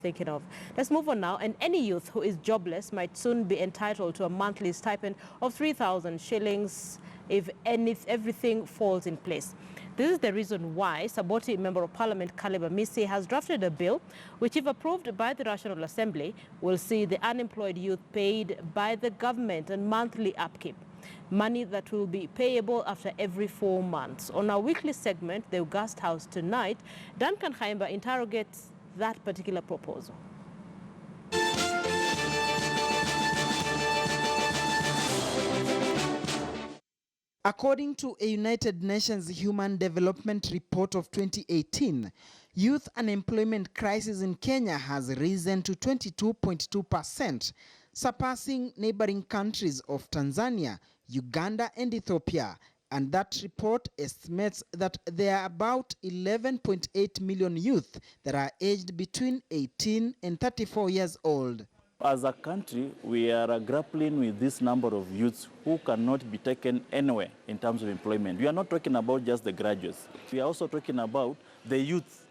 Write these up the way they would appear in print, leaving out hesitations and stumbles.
thinking of. Let's move on now. And any youth who is jobless might soon be entitled to a monthly stipend of 3,000 shillings if everything falls in place. This is the reason why Saboti Member of Parliament Caleb Amisi has drafted a bill which, if approved by the National Assembly, will see the unemployed youth paid by the government and monthly upkeep. Money that will be payable after every 4 months. On our weekly segment, The August House Tonight, Duncan Khaimba interrogates that particular proposal. According to a United Nations Human Development Report of 2018, youth unemployment crisis in Kenya has risen to 22.2%, surpassing neighboring countries of Tanzania, Uganda and Ethiopia. And that report estimates that there are about 11.8 million youth that are aged between 18 and 34 years old. As a country, we are grappling with this number of youths who cannot be taken anywhere in terms of employment. We are not talking about just the graduates. We are also talking about the youths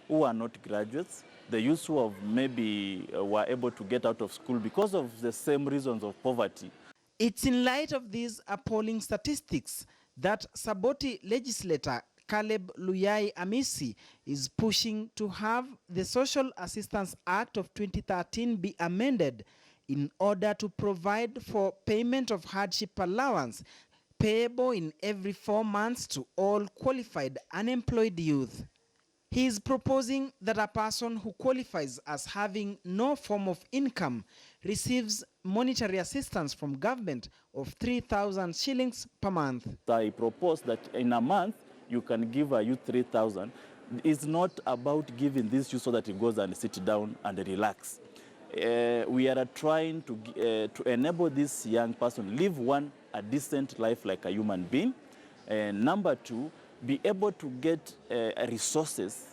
who are not graduates, the youths who have maybe were able to get out of school because of the same reasons of poverty. It's in light of these appalling statistics that Saboti legislator Caleb Amisi is pushing to have the Social Assistance Act of 2013 be amended in order to provide for payment of hardship allowance payable in every 4 months to all qualified unemployed youth. He is proposing that a person who qualifies as having no form of income receives monetary assistance from government of 3,000 shillings per month. I propose that in a month you can give a youth 3,000. It's not about giving this youth so that he goes and sit down and relax. We are trying to enable this young person live a decent life like a human being. And number two, be able to get resources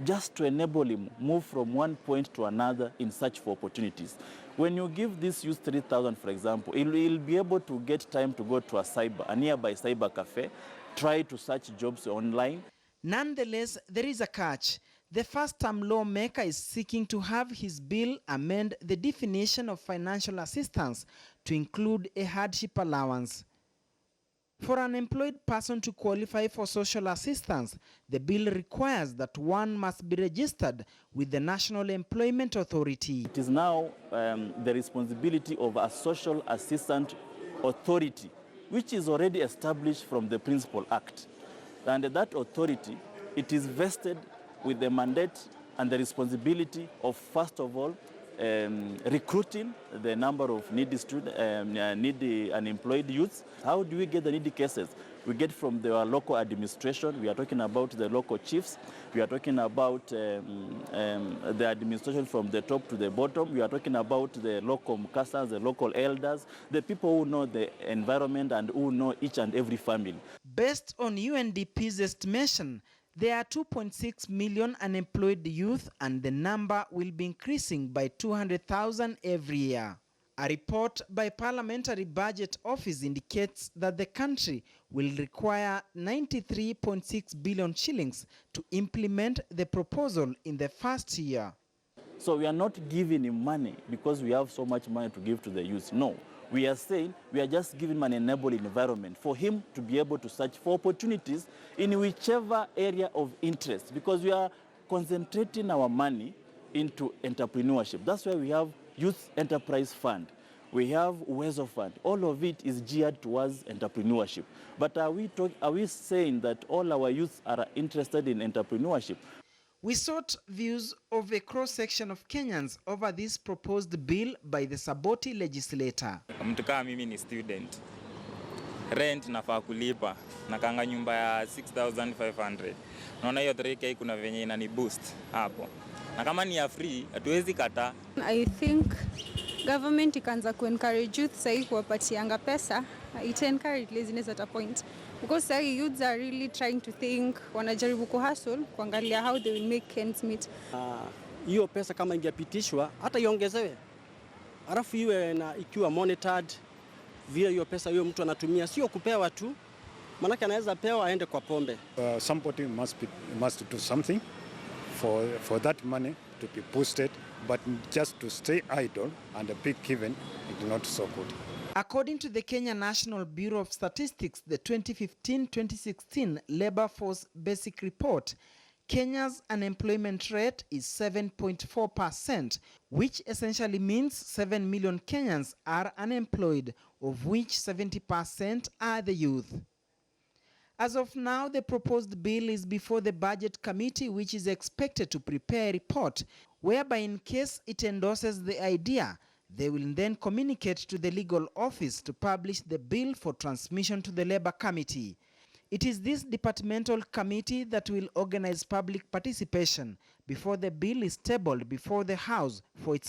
just to enable him move from one point to another in search for opportunities. When you give this youth 3,000, for example, he'll be able to get time to go to a nearby cyber cafe, try to search jobs online. Nonetheless, there is a catch. The first-term lawmaker is seeking to have his bill amend the definition of financial assistance to include a hardship allowance. For an employed person to qualify for social assistance, the bill requires that one must be registered with the National Employment Authority. It is now the responsibility of a social assistant authority, which is already established from the Principal Act. And that authority, it is vested with the mandate and the responsibility of, first of all, recruiting the number of needy unemployed youths. How do we get the needy cases? We get from the local administration. We are talking about the local chiefs. We are talking about the administration from the top to the bottom. We are talking about the local mukasas, the local elders, the people who know the environment and who know each and every family. Based on UNDP's estimation, there are 2.6 million unemployed youth, and the number will be increasing by 200,000 every year. A report by Parliamentary Budget Office indicates that the country will require 93.6 billion shillings to implement the proposal in the first year. So we are not giving him money because we have so much money to give to the youth. No. We are saying we are just giving him an enabling environment for him to be able to search for opportunities in whichever area of interest, because we are concentrating our money into entrepreneurship. That's why we have Youth Enterprise Fund. We have Uwezo Fund. All of it is geared towards entrepreneurship. But are we saying that all our youth are interested in entrepreneurship? We sought views of a cross-section of Kenyans over this proposed bill by the Saboti legislator. Mtu kama mimi ni student. Rent nafaa kulipa. Nakanga nyumba ya 6,500. Naona hiyo 3K kuna venye inani boost hapo. Na kama ni ya free, hatuwezi kata. I think government ikaanza encourage youth sahi kuwapatianga pesa. It encourage laziness at a point. Because sahi youths are really trying to think, wanajaribu kuhustle, kuangalia how they will make ends meet. Hiyo pesa kama ingepitishwa, hata iongezewe. Alafu iwe na ikiwa monitored, vile hiyo pesa hiyo mtu anatumia, sio kupewa tu. Manake anaweza pewa aende kwa pombe. Somebody must do something for that money to be boosted but just to stay idle and be given is not so good. According to the Kenya National Bureau of Statistics, the 2015-2016 Labor Force Basic Report, Kenya's unemployment rate is 7.4%, which essentially means 7 million Kenyans are unemployed, of which 70% are the youth. As of now, the proposed bill is before the Budget Committee, which is expected to prepare a report, whereby in case it endorses the idea, they will then communicate to the legal office to publish the bill for transmission to the Labour Committee. It is this departmental committee that will organize public participation before the bill is tabled before the House for its